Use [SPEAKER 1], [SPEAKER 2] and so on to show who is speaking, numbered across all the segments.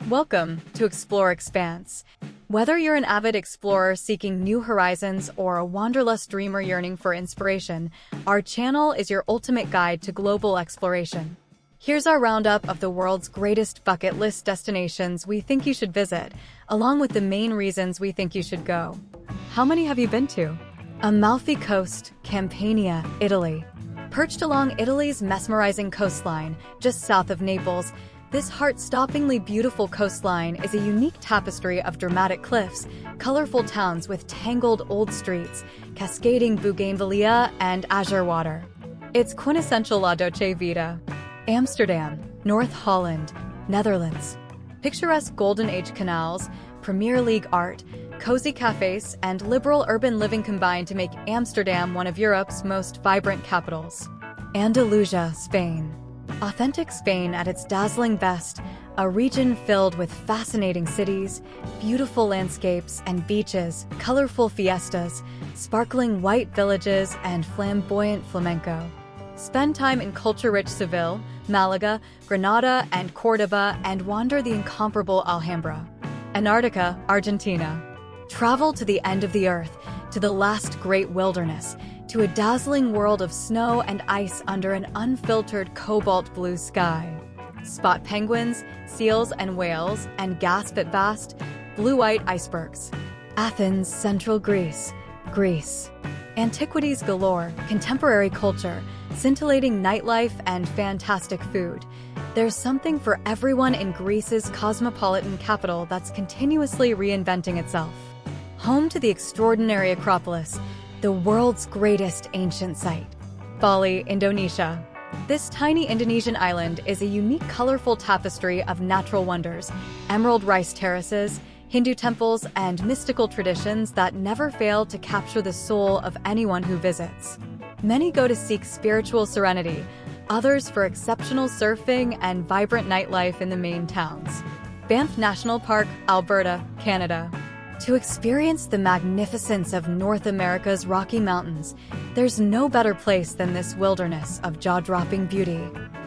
[SPEAKER 1] Welcome to Explore Expanse. Whether you're an avid explorer seeking new horizons or a wanderlust dreamer yearning for inspiration, our channel is your ultimate guide to global exploration. Here's our roundup of the world's greatest bucket list destinations we think you should visit, along with the main reasons we think you should go. How many have you been to? Amalfi Coast, Campania, Italy. Perched along Italy's mesmerizing coastline, just south of Naples, this heart-stoppingly beautiful coastline is a unique tapestry of dramatic cliffs, colorful towns with tangled old streets, cascading bougainvillea and azure water. It's quintessential La Dolce Vita. Amsterdam, North Holland, Netherlands. Picturesque Golden Age canals, Premier League art, cozy cafes, and liberal urban living combine to make Amsterdam one of Europe's most vibrant capitals. Andalusia, Spain. Authentic Spain at its dazzling best, a region filled with fascinating cities, beautiful landscapes and beaches, colorful fiestas, sparkling white villages, and flamboyant flamenco. Spend time in culture-rich Seville, Malaga, Granada, and Cordoba, and wander the incomparable Alhambra. Antarctica, Argentina. Travel to the end of the earth, to the last great wilderness, to a dazzling world of snow and ice under an unfiltered cobalt blue sky. Spot penguins, seals and whales, and gasp at vast, blue-white icebergs. Athens, central Greece. Greece. Antiquities galore, contemporary culture, scintillating nightlife, and fantastic food. There's something for everyone in Greece's cosmopolitan capital that's continuously reinventing itself. Home to the extraordinary Acropolis, the world's greatest ancient site. Bali, Indonesia. This tiny Indonesian island is a unique, colorful tapestry of natural wonders, emerald rice terraces, Hindu temples, and mystical traditions that never fail to capture the soul of anyone who visits. Many go to seek spiritual serenity, others for exceptional surfing and vibrant nightlife in the main towns. Banff National Park, Alberta, Canada. To experience the magnificence of North America's Rocky Mountains, there's no better place than this wilderness of jaw-dropping beauty.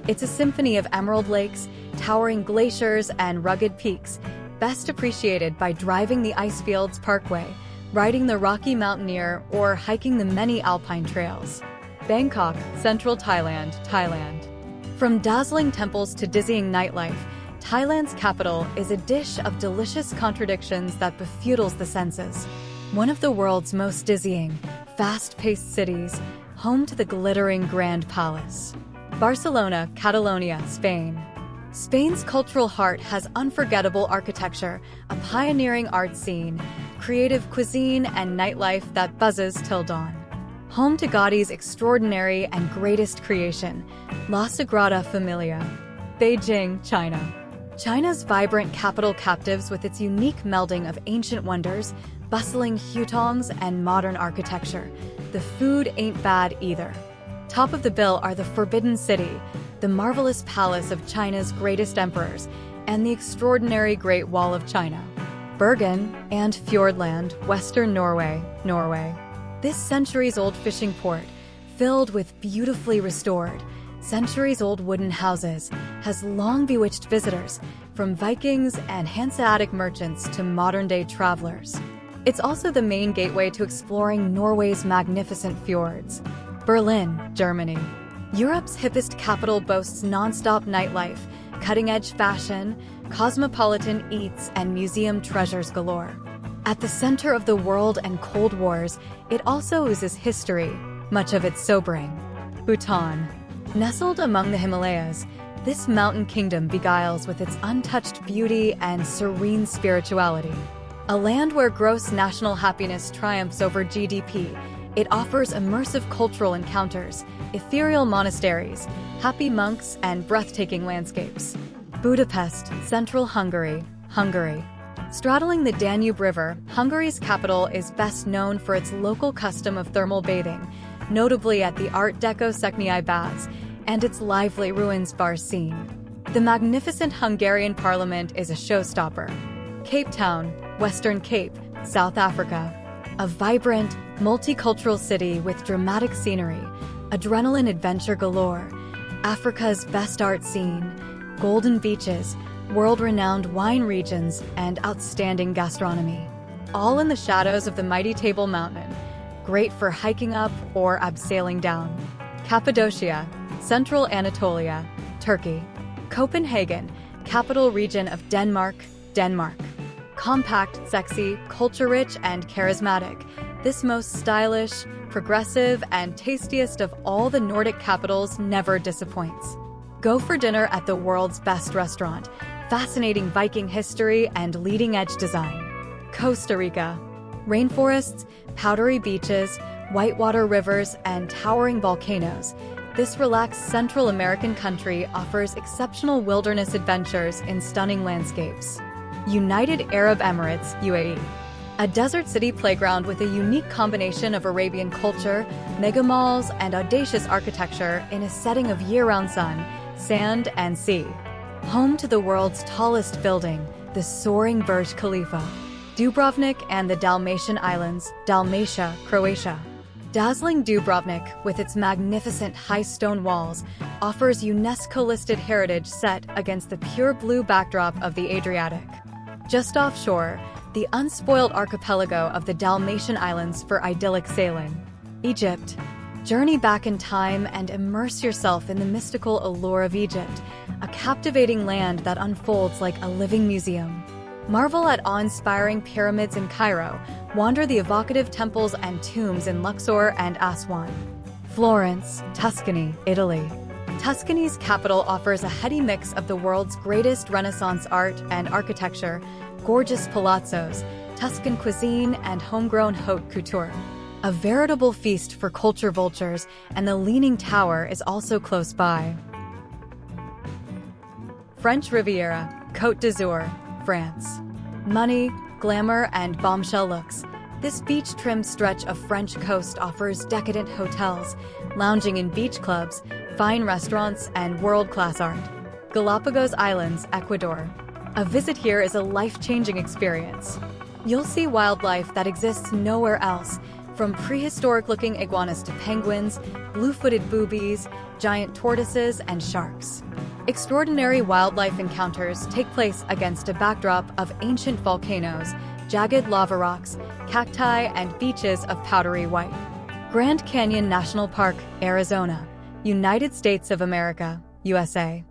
[SPEAKER 1] It's a symphony of emerald lakes, towering glaciers, and rugged peaks, best appreciated by driving the Icefields Parkway, riding the Rocky Mountaineer, or hiking the many alpine trails. Bangkok, central Thailand, Thailand. From dazzling temples to dizzying nightlife, Thailand's capital is a dish of delicious contradictions that befuddles the senses. One of the world's most dizzying, fast-paced cities, home to the glittering Grand Palace. Barcelona, Catalonia, Spain. Spain's cultural heart has unforgettable architecture, a pioneering art scene, creative cuisine, and nightlife that buzzes till dawn. Home to Gaudi's extraordinary and greatest creation, La Sagrada Familia. Beijing, China. China's vibrant capital captives with its unique melding of ancient wonders, bustling hutongs, and modern architecture. The food ain't bad either. Top of the bill are the Forbidden City, the marvelous palace of China's greatest emperors, and the extraordinary Great Wall of China. Bergen and Fjordland, Western Norway, Norway. This centuries-old fishing port, filled with beautifully restored, centuries-old wooden houses, has long bewitched visitors, from Vikings and Hanseatic merchants to modern-day travelers. It's also the main gateway to exploring Norway's magnificent fjords. Berlin, Germany. Europe's hippest capital boasts non-stop nightlife, cutting-edge fashion, cosmopolitan eats, and museum treasures galore. At the center of the world and Cold Wars, it also oozes history, much of it sobering. Bhutan. Nestled among the Himalayas, this mountain kingdom beguiles with its untouched beauty and serene spirituality. A land where gross national happiness triumphs over GDP, it offers immersive cultural encounters, ethereal monasteries, happy monks, and breathtaking landscapes. Budapest, central Hungary, Hungary. Straddling the Danube River, Hungary's capital is best known for its local custom of thermal bathing, notably at the Art Deco Székely Baths, and its lively ruins bar scene. The magnificent Hungarian parliament is a showstopper. Cape Town, Western Cape, South Africa. A vibrant, multicultural city with dramatic scenery, adrenaline adventure galore, Africa's best art scene, golden beaches, world-renowned wine regions, and outstanding gastronomy. All in the shadows of the mighty Table Mountain, great for hiking up or abseiling down. Cappadocia, Central Anatolia, Turkey. Copenhagen, capital region of Denmark, Denmark. Compact, sexy, culture-rich, and charismatic, this most stylish, progressive, and tastiest of all the Nordic capitals never disappoints. Go for dinner at the world's best restaurant, fascinating Viking history, and leading-edge design. Costa Rica. Rainforests, powdery beaches, whitewater rivers, and towering volcanoes. This relaxed Central American country offers exceptional wilderness adventures in stunning landscapes. United Arab Emirates, UAE. A desert city playground with a unique combination of Arabian culture, mega malls, and audacious architecture in a setting of year-round sun, sand, and sea. Home to the world's tallest building, the soaring Burj Khalifa. Dubrovnik and the Dalmatian Islands, Dalmatia, Croatia. Dazzling Dubrovnik, with its magnificent high stone walls, offers UNESCO-listed heritage set against the pure blue backdrop of the Adriatic. Just offshore, the unspoiled archipelago of the Dalmatian Islands for idyllic sailing. Egypt. Journey back in time and immerse yourself in the mystical allure of Egypt, a captivating land that unfolds like a living museum. Marvel at awe-inspiring pyramids in Cairo, wander the evocative temples and tombs in Luxor and Aswan. Florence, Tuscany, Italy. Tuscany's capital offers a heady mix of the world's greatest Renaissance art and architecture, gorgeous palazzos, Tuscan cuisine, and homegrown haute couture. A veritable feast for culture vultures, and the Leaning Tower is also close by. French Riviera, Côte d'Azur, France. Money, glamour, and bombshell looks. This beach-trimmed stretch of French coast offers decadent hotels, lounging in beach clubs, fine restaurants, and world-class art. Galapagos Islands, Ecuador. A visit here is a life-changing experience. You'll see wildlife that exists nowhere else, from prehistoric-looking iguanas to penguins, blue-footed boobies, giant tortoises, and sharks. Extraordinary wildlife encounters take place against a backdrop of ancient volcanoes, jagged lava rocks, cacti, and beaches of powdery white. Grand Canyon National Park, Arizona, United States of America, USA.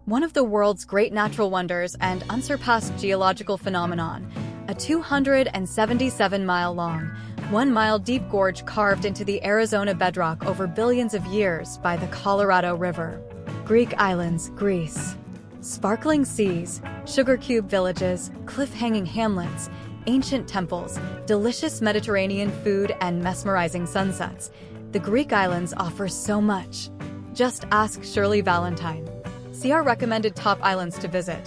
[SPEAKER 1] One of the world's great natural wonders and unsurpassed geological phenomenon, a 277-mile-long, 1-mile-deep gorge carved into the Arizona bedrock over billions of years by the Colorado River. Greek islands, Greece. Sparkling seas, sugar cube villages, cliff-hanging hamlets, ancient temples, delicious Mediterranean food, and mesmerizing sunsets. The Greek islands offer so much. Just ask Shirley Valentine. See our recommended top islands to visit.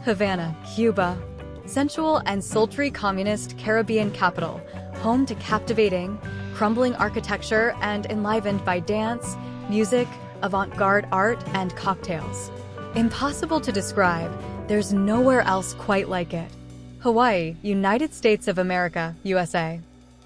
[SPEAKER 1] Havana, Cuba. Sensual and sultry communist Caribbean capital, home to captivating, crumbling architecture and enlivened by dance, music, avant-garde art, and cocktails. Impossible to describe, there's nowhere else quite like it. Hawaii, United States of America, USA.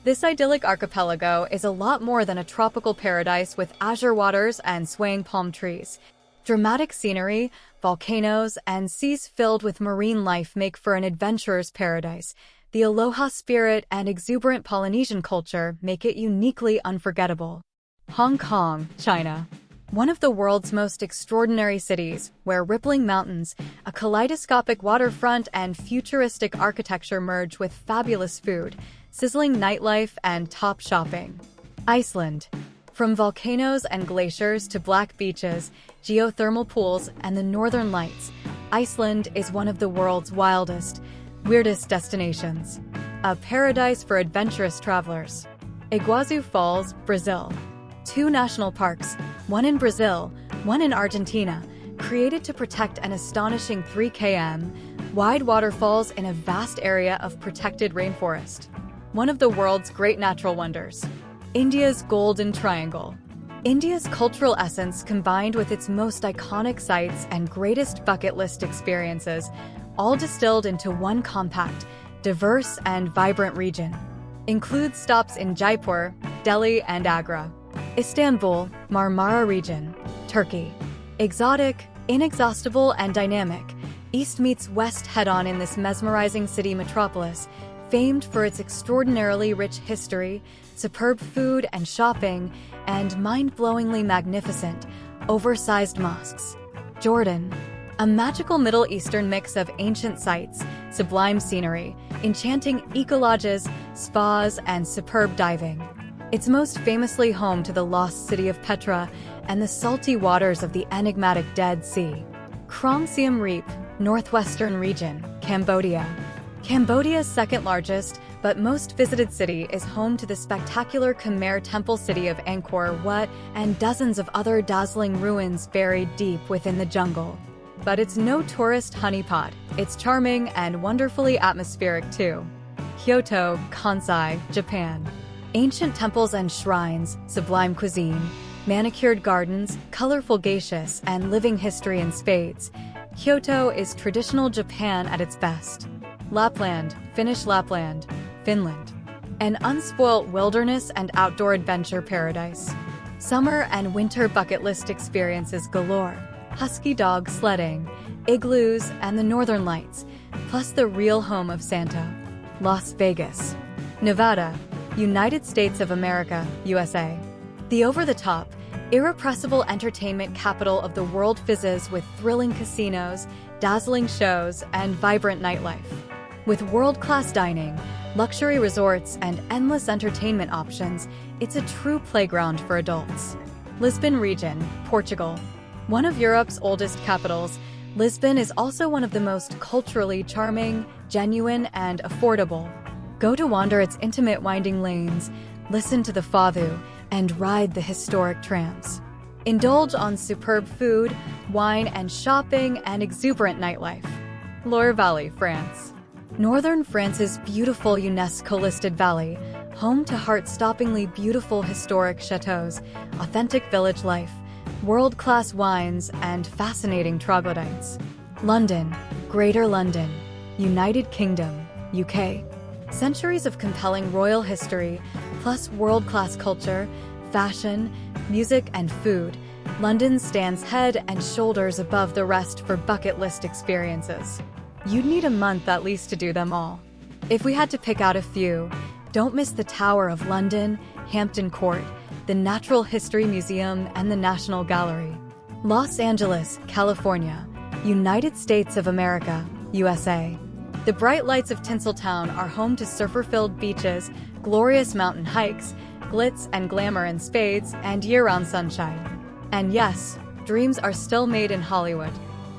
[SPEAKER 1] This idyllic archipelago is a lot more than a tropical paradise with azure waters and swaying palm trees. Dramatic scenery, volcanoes, and seas filled with marine life make for an adventurer's paradise. The aloha spirit and exuberant Polynesian culture make it uniquely unforgettable. Hong Kong, China. One of the world's most extraordinary cities, where rippling mountains, a kaleidoscopic waterfront, and futuristic architecture merge with fabulous food, sizzling nightlife, and top shopping. Iceland. From volcanoes and glaciers to black beaches, geothermal pools, and the northern lights, Iceland is one of the world's wildest, weirdest destinations. A paradise for adventurous travelers. Iguazu Falls, Brazil. 2 national parks, one in Brazil, one in Argentina, created to protect an astonishing 3 km wide waterfalls in a vast area of protected rainforest. One of the world's great natural wonders. India's Golden Triangle. India's cultural essence combined with its most iconic sites and greatest bucket list experiences, all distilled into one compact, diverse, and vibrant region. Includes stops in Jaipur, Delhi, and Agra. Istanbul, Marmara region, Turkey. Exotic, inexhaustible, and dynamic, East meets West head-on in this mesmerizing city metropolis, famed for its extraordinarily rich history, superb food and shopping, and mind-blowingly magnificent, oversized mosques. Jordan, a magical Middle Eastern mix of ancient sites, sublime scenery, enchanting eco-lodges, spas, and superb diving. It's most famously home to the lost city of Petra and the salty waters of the enigmatic Dead Sea. Krong Siem Reap, Northwestern Region, Cambodia. Cambodia's second largest, but most visited city is home to the spectacular Khmer temple city of Angkor Wat and dozens of other dazzling ruins buried deep within the jungle. But it's no tourist honeypot. It's charming and wonderfully atmospheric too. Kyoto, Kansai, Japan. Ancient temples and shrines, sublime cuisine, manicured gardens, colorful geishas, and living history in spades. Kyoto is traditional Japan at its best. Lapland, Finnish Lapland, Finland. An unspoilt wilderness and outdoor adventure paradise. Summer and winter bucket list experiences galore. Husky dog sledding, igloos, and the northern lights, plus the real home of Santa. Las Vegas. Nevada, United States of America, USA. The over-the-top, irrepressible entertainment capital of the world fizzes with thrilling casinos, dazzling shows, and vibrant nightlife. With world-class dining, luxury resorts, and endless entertainment options, it's a true playground for adults. Lisbon region, Portugal. One of Europe's oldest capitals, Lisbon is also one of the most culturally charming, genuine, and affordable. Go to wander its intimate winding lanes, listen to the fado, and ride the historic trams. Indulge on superb food, wine and shopping, and exuberant nightlife. Loire Valley, France. Northern France's beautiful UNESCO-listed valley, home to heart-stoppingly beautiful historic chateaux, authentic village life, world-class wines, and fascinating troglodytes. London, Greater London, United Kingdom, UK. Centuries of compelling royal history, plus world-class culture, fashion, music, and food, London stands head and shoulders above the rest for bucket list experiences. You'd need a month at least to do them all. If we had to pick out a few, don't miss the Tower of London, Hampton Court, the Natural History Museum, and the National Gallery. Los Angeles, California, United States of America, USA. The bright lights of Tinseltown are home to surfer-filled beaches, glorious mountain hikes, glitz and glamour in spades, and year-round sunshine. And yes, dreams are still made in Hollywood.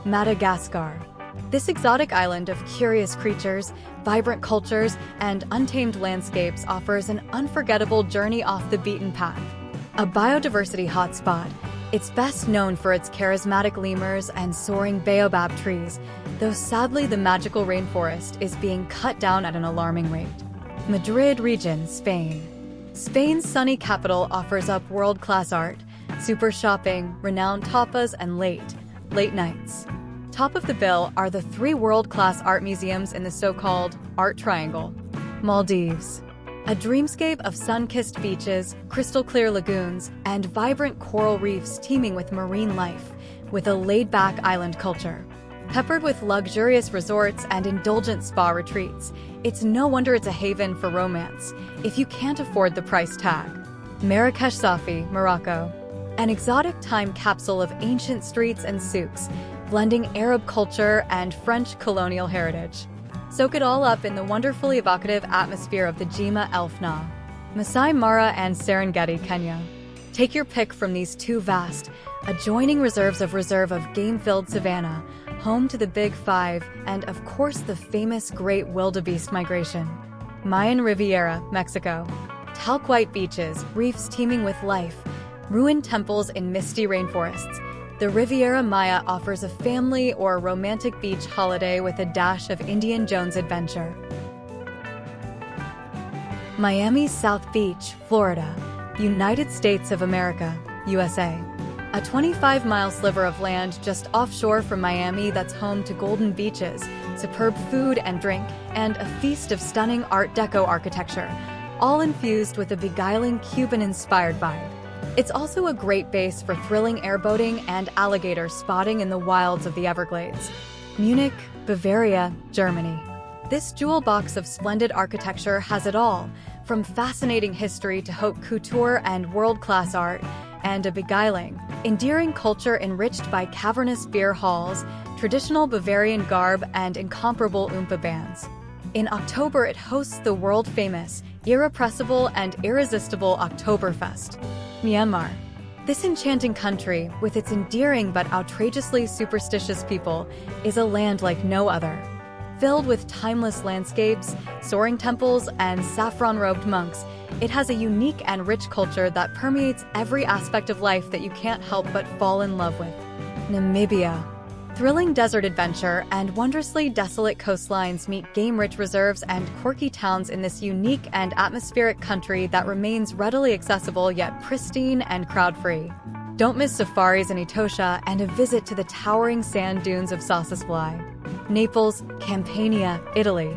[SPEAKER 1] Madagascar. This exotic island of curious creatures, vibrant cultures, and untamed landscapes offers an unforgettable journey off the beaten path. A biodiversity hotspot, it's best known for its charismatic lemurs and soaring baobab trees, though sadly the magical rainforest is being cut down at an alarming rate. Madrid region, Spain. Spain's sunny capital offers up world-class art, super shopping, renowned tapas, and late nights. Top of the bill are the 3 world-class art museums in the so-called Art Triangle. Maldives. A dreamscape of sun-kissed beaches, crystal-clear lagoons, and vibrant coral reefs teeming with marine life, with a laid-back island culture. Peppered with luxurious resorts and indulgent spa retreats, it's no wonder it's a haven for romance, if you can't afford the price tag. Marrakesh Safi, Morocco. An exotic time capsule of ancient streets and souks, blending Arab culture and French colonial heritage. Soak it all up in the wonderfully evocative atmosphere of the Jima Elfna. Masai Mara and Serengeti, Kenya. Take your pick from these 2 vast, adjoining reserve of game-filled savanna, home to the Big Five, and of course the famous Great Wildebeest Migration. Mayan Riviera, Mexico. Talc white beaches, reefs teeming with life, ruined temples in misty rainforests. The Riviera Maya offers a family or romantic beach holiday with a dash of Indiana Jones adventure. Miami South Beach, Florida, United States of America, USA. A 25-mile sliver of land just offshore from Miami that's home to golden beaches, superb food and drink, and a feast of stunning Art Deco architecture, all infused with a beguiling Cuban-inspired vibe. It's also a great base for thrilling airboating and alligator spotting in the wilds of the Everglades. Munich, Bavaria, Germany. This jewel box of splendid architecture has it all, from fascinating history to haute couture and world-class art, and a beguiling, endearing culture enriched by cavernous beer halls, traditional Bavarian garb, and incomparable Oompa bands. In October, it hosts the world-famous, irrepressible, and irresistible Oktoberfest. Myanmar. This enchanting country, with its endearing but outrageously superstitious people, is a land like no other. Filled with timeless landscapes, soaring temples, and saffron-robed monks, it has a unique and rich culture that permeates every aspect of life that you can't help but fall in love with. Namibia. Thrilling desert adventure and wondrously desolate coastlines meet game-rich reserves and quirky towns in this unique and atmospheric country that remains readily accessible yet pristine and crowd-free. Don't miss safaris in Etosha and a visit to the towering sand dunes of Sossusvlei. Naples, Campania, Italy.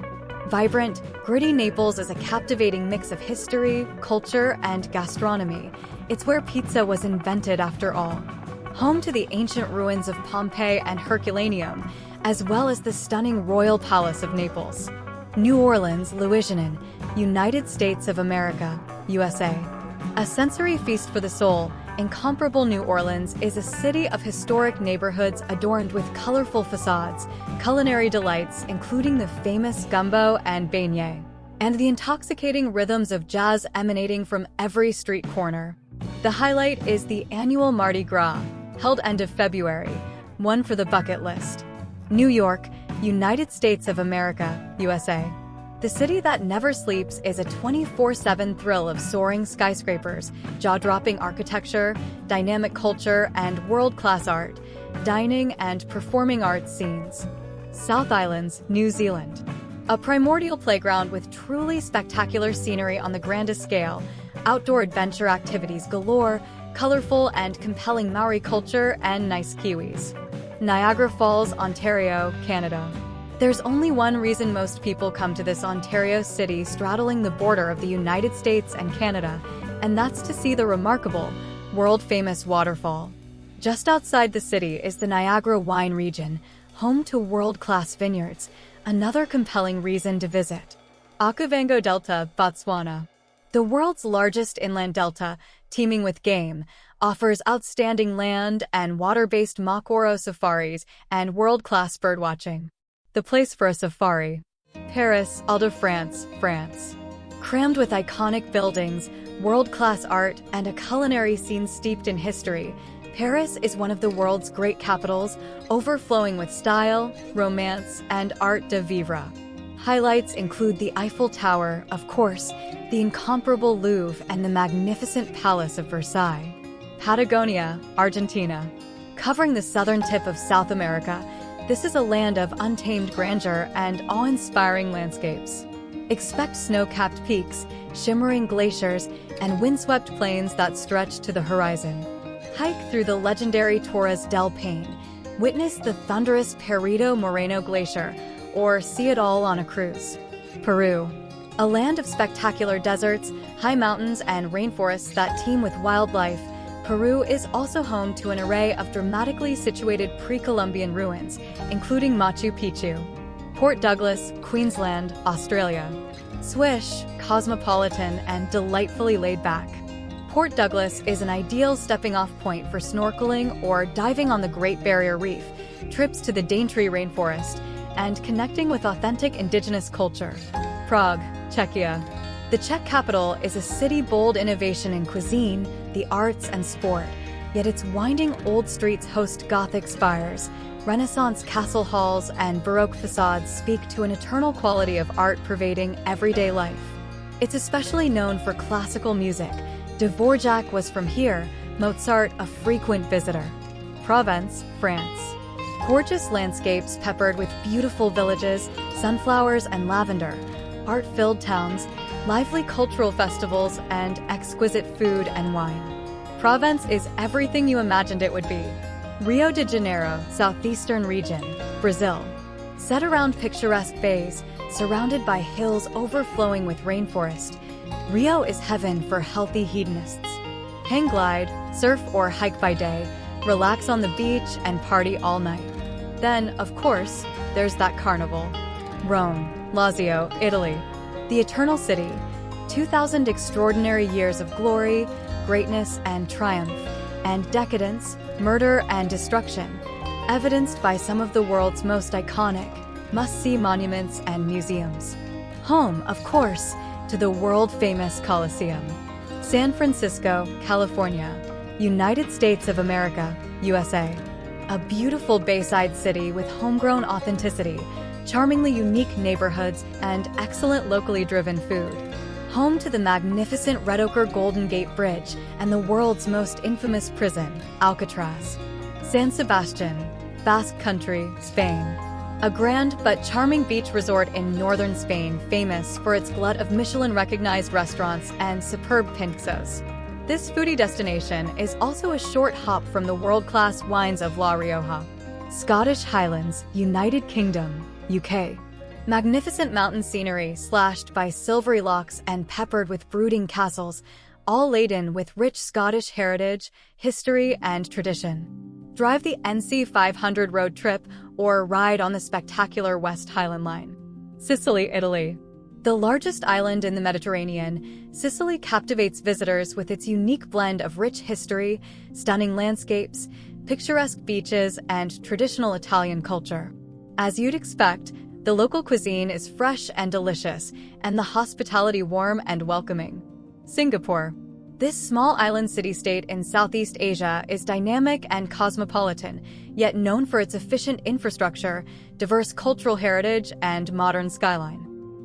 [SPEAKER 1] Vibrant, gritty Naples is a captivating mix of history, culture, and gastronomy. It's where pizza was invented after all. Home to the ancient ruins of Pompeii and Herculaneum, as well as the stunning Royal Palace of Naples. New Orleans, Louisiana, United States of America, USA. A sensory feast for the soul, incomparable New Orleans is a city of historic neighborhoods adorned with colorful facades, culinary delights including the famous gumbo and beignet, and the intoxicating rhythms of jazz emanating from every street corner. The highlight is the annual Mardi Gras, held end of February, one for the bucket list. New York, United States of America, USA. The city that never sleeps is a 24/7 thrill of soaring skyscrapers, jaw-dropping architecture, dynamic culture, and world-class art, dining and performing arts scenes. South Islands, New Zealand. A primordial playground with truly spectacular scenery on the grandest scale, outdoor adventure activities galore, colorful and compelling Maori culture, and nice Kiwis. Niagara Falls, Ontario, Canada. There's only one reason most people come to this Ontario city straddling the border of the United States and Canada, and that's to see the remarkable, world-famous waterfall. Just outside the city is the Niagara wine region, home to world-class vineyards, another compelling reason to visit. Okavango Delta, Botswana. The world's largest inland delta, teeming with game, offers outstanding land and water-based Makoro safaris and world-class birdwatching. The place for a safari. Paris, Île-de-France, France. Crammed with iconic buildings, world-class art, and a culinary scene steeped in history, Paris is one of the world's great capitals, overflowing with style, romance, and art de vivre. Highlights include the Eiffel Tower, of course, the incomparable Louvre, and the magnificent Palace of Versailles. Patagonia, Argentina. Covering the southern tip of South America, this is a land of untamed grandeur and awe-inspiring landscapes. Expect snow-capped peaks, shimmering glaciers, and windswept plains that stretch to the horizon. Hike through the legendary Torres del Paine, witness the thunderous Perito Moreno Glacier, or see it all on a cruise. Peru. A land of spectacular deserts, high mountains, and rainforests that teem with wildlife, Peru is also home to an array of dramatically situated pre-Columbian ruins, including Machu Picchu. Port Douglas, Queensland, Australia. Swish, cosmopolitan, and delightfully laid back. Port Douglas is an ideal stepping-off point for snorkeling or diving on the Great Barrier Reef, trips to the Daintree rainforest, and connecting with authentic indigenous culture. Prague, Czechia. The Czech capital is a city bold innovation in cuisine, the arts, and sport, yet its winding old streets host Gothic spires, Renaissance castle halls, and Baroque facades speak to an eternal quality of art pervading everyday life. It's especially known for classical music. Dvorak was from here, Mozart a frequent visitor. Provence, France. Gorgeous landscapes peppered with beautiful villages, sunflowers and lavender, art-filled towns, lively cultural festivals, and exquisite food and wine. Provence is everything you imagined it would be. Rio de Janeiro, southeastern region, Brazil. Set around picturesque bays, surrounded by hills overflowing with rainforest, Rio is heaven for healthy hedonists. Hang glide, surf or hike by day, relax on the beach, and party all night. Then, of course, there's that carnival. Rome, Lazio, Italy. The Eternal City. 2,000 extraordinary years of glory, greatness and triumph, and decadence, murder and destruction, evidenced by some of the world's most iconic, must-see monuments and museums. Home, of course, to the world-famous Colosseum. San Francisco, California, United States of America, USA. A beautiful bayside city with homegrown authenticity, charmingly unique neighborhoods, and excellent locally driven food. Home to the magnificent Red Ochre Golden Gate Bridge and the world's most infamous prison, Alcatraz. San Sebastian, Basque Country, Spain. A grand but charming beach resort in northern Spain, famous for its glut of Michelin-recognized restaurants and superb pinzos. This foodie destination is also a short hop from the world-class wines of La Rioja. Scottish Highlands, United Kingdom, UK. Magnificent mountain scenery slashed by silvery lochs and peppered with brooding castles, all laden with rich Scottish heritage, history, and tradition. Drive the NC 500 road trip or ride on the spectacular West Highland Line. Sicily, Italy. The largest island in the Mediterranean, Sicily captivates visitors with its unique blend of rich history, stunning landscapes, picturesque beaches, and traditional Italian culture. As you'd expect, the local cuisine is fresh and delicious, and the hospitality warm and welcoming. Singapore. This small island city-state in Southeast Asia is dynamic and cosmopolitan, yet known for its efficient infrastructure, diverse cultural heritage, and modern skyline.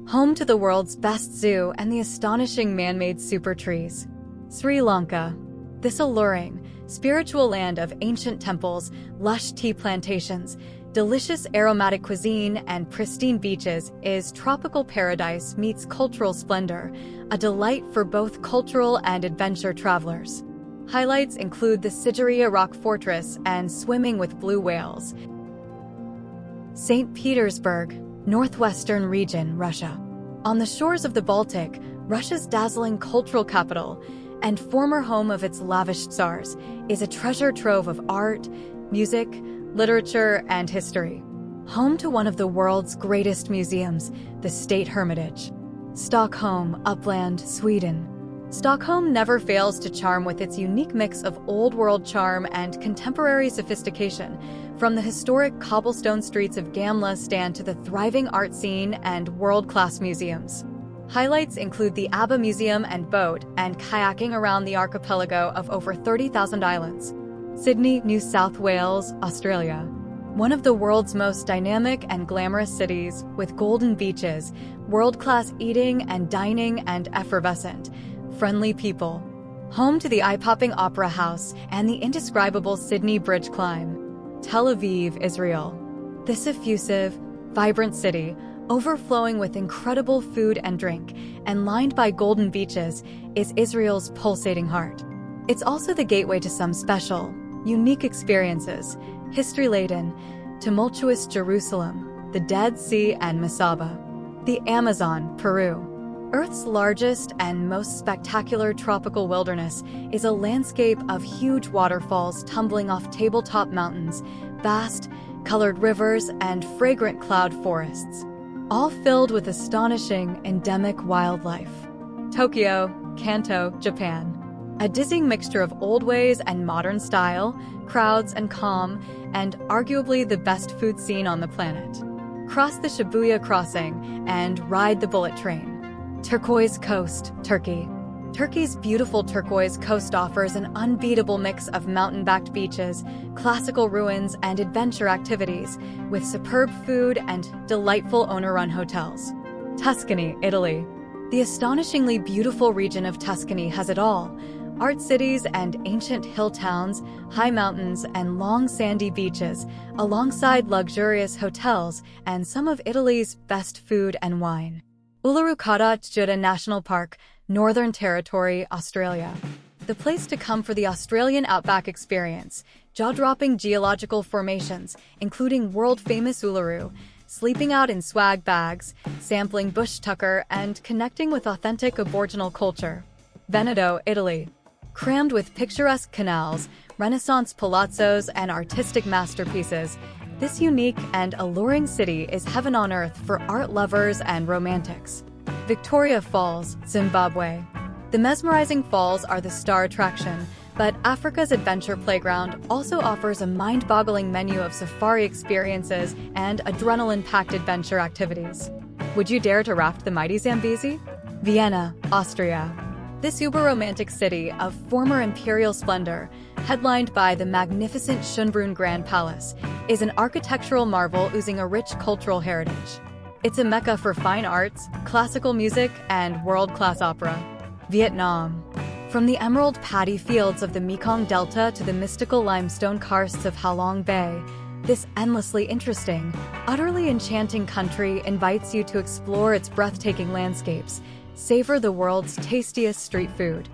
[SPEAKER 1] Home to the world's best zoo and the astonishing man-made super trees. Sri Lanka. This alluring, spiritual land of ancient temples, lush tea plantations, delicious aromatic cuisine, and pristine beaches is tropical paradise meets cultural splendor, a delight for both cultural and adventure travelers. Highlights include the Sigiriya Rock Fortress and swimming with blue whales. St. Petersburg, northwestern region, Russia. On the shores of the Baltic, Russia's dazzling cultural capital, and former home of its lavish tsars, is a treasure trove of art, music, literature, and history. Home to one of the world's greatest museums, the State Hermitage. Stockholm, Uppland, Sweden. Stockholm never fails to charm with its unique mix of old-world charm and contemporary sophistication, from the historic cobblestone streets of Gamla Stan to the thriving art scene and world-class museums. Highlights include the ABBA Museum and boat and kayaking around the archipelago of over 30,000 islands. Sydney, New South Wales, Australia. One of the world's most dynamic and glamorous cities, with golden beaches, world-class eating and dining, and effervescent, friendly people. Home to the eye-popping Opera House and the indescribable Sydney Bridge climb. Tel Aviv, Israel. This effusive, vibrant city, overflowing with incredible food and drink, and lined by golden beaches, is Israel's pulsating heart. It's also the gateway to some special, unique experiences, history-laden, tumultuous Jerusalem, the Dead Sea, and Masaba. The Amazon, Peru. Earth's largest and most spectacular tropical wilderness is a landscape of huge waterfalls tumbling off tabletop mountains, vast, colored rivers, and fragrant cloud forests, all filled with astonishing, endemic wildlife. Tokyo, Kanto, Japan. A dizzying mixture of old ways and modern style, crowds and calm, and arguably the best food scene on the planet. Cross the Shibuya crossing and ride the bullet train. Turquoise Coast, Turkey. Turkey's beautiful turquoise coast offers an unbeatable mix of mountain-backed beaches, classical ruins, and adventure activities, with superb food and delightful owner-run hotels. Tuscany, Italy. The astonishingly beautiful region of Tuscany has it all: art cities and ancient hill towns, high mountains, and long sandy beaches, alongside luxurious hotels and some of Italy's best food and wine. Uluru Kata Tjuta National Park, Northern Territory, Australia. The place to come for the Australian outback experience. Jaw-dropping geological formations, including world-famous Uluru, sleeping out in swag bags, sampling bush tucker, and connecting with authentic Aboriginal culture. Veneto, Italy. Crammed with picturesque canals, Renaissance palazzos, and artistic masterpieces, This unique and alluring city is heaven on earth for art lovers and romantics. Victoria Falls, Zimbabwe. The mesmerizing falls are the star attraction, but Africa's adventure playground also offers a mind-boggling menu of safari experiences and adrenaline-packed adventure activities. Would you dare to raft the mighty Zambezi? Vienna, Austria. This uber-romantic city of former imperial splendor, headlined by the magnificent Schönbrunn Grand Palace, is an architectural marvel oozing a rich cultural heritage. It's a mecca for fine arts, classical music, and world-class opera. Vietnam. From the emerald paddy fields of the Mekong Delta to the mystical limestone karsts of Halong Bay, this endlessly interesting, utterly enchanting country invites you to explore its breathtaking landscapes, savor the world's tastiest street food,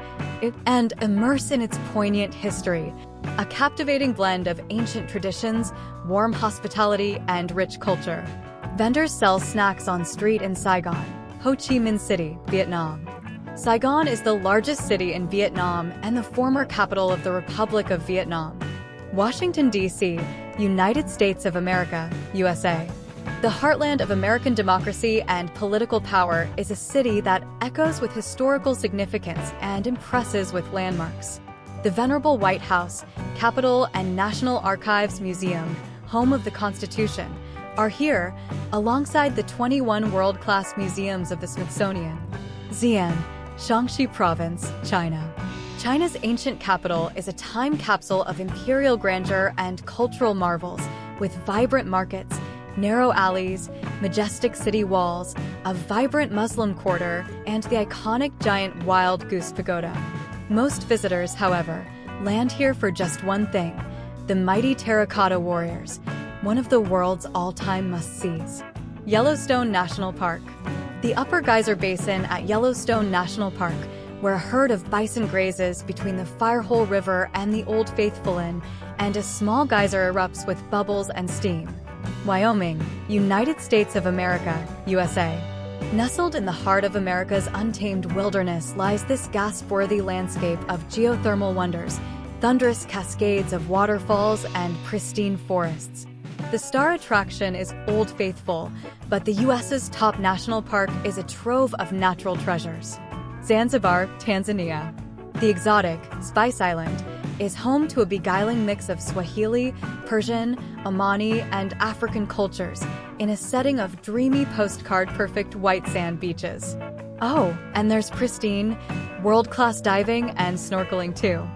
[SPEAKER 1] and immerse in its poignant history, a captivating blend of ancient traditions, warm hospitality, and rich culture. Vendors sell snacks on street in Saigon, Ho Chi Minh City, Vietnam. Saigon is the largest city in Vietnam and the former capital of the Republic of Vietnam. Washington, D.C., United States of America, USA. The heartland of American democracy and political power is a city that echoes with historical significance and impresses with landmarks. The venerable White House, Capitol, and National Archives Museum, home of the Constitution, are here, alongside the 21 world-class museums of the Smithsonian. Xi'an, Shaanxi Province, China. China's ancient capital is a time capsule of imperial grandeur and cultural marvels, with vibrant markets, narrow alleys, majestic city walls, a vibrant Muslim quarter, and the iconic giant Wild Goose Pagoda. Most visitors, however, land here for just one thing: the mighty terracotta warriors, one of the world's all-time must-sees. Yellowstone National Park. The Upper Geyser Basin at Yellowstone National Park, where a herd of bison grazes between the Firehole River and the Old Faithful Inn, and a small geyser erupts with bubbles and steam. Wyoming, United States of America, USA. Nestled in the heart of America's untamed wilderness lies this gasp-worthy landscape of geothermal wonders, thunderous cascades of waterfalls, and pristine forests. The star attraction is Old Faithful, but the U.S.'s top national park is a trove of natural treasures. Zanzibar, Tanzania. The exotic, Spice Island, is home to a beguiling mix of Swahili, Persian, Omani, and African cultures in a setting of dreamy postcard-perfect white sand beaches. Oh, and there's pristine, world-class diving and snorkeling too.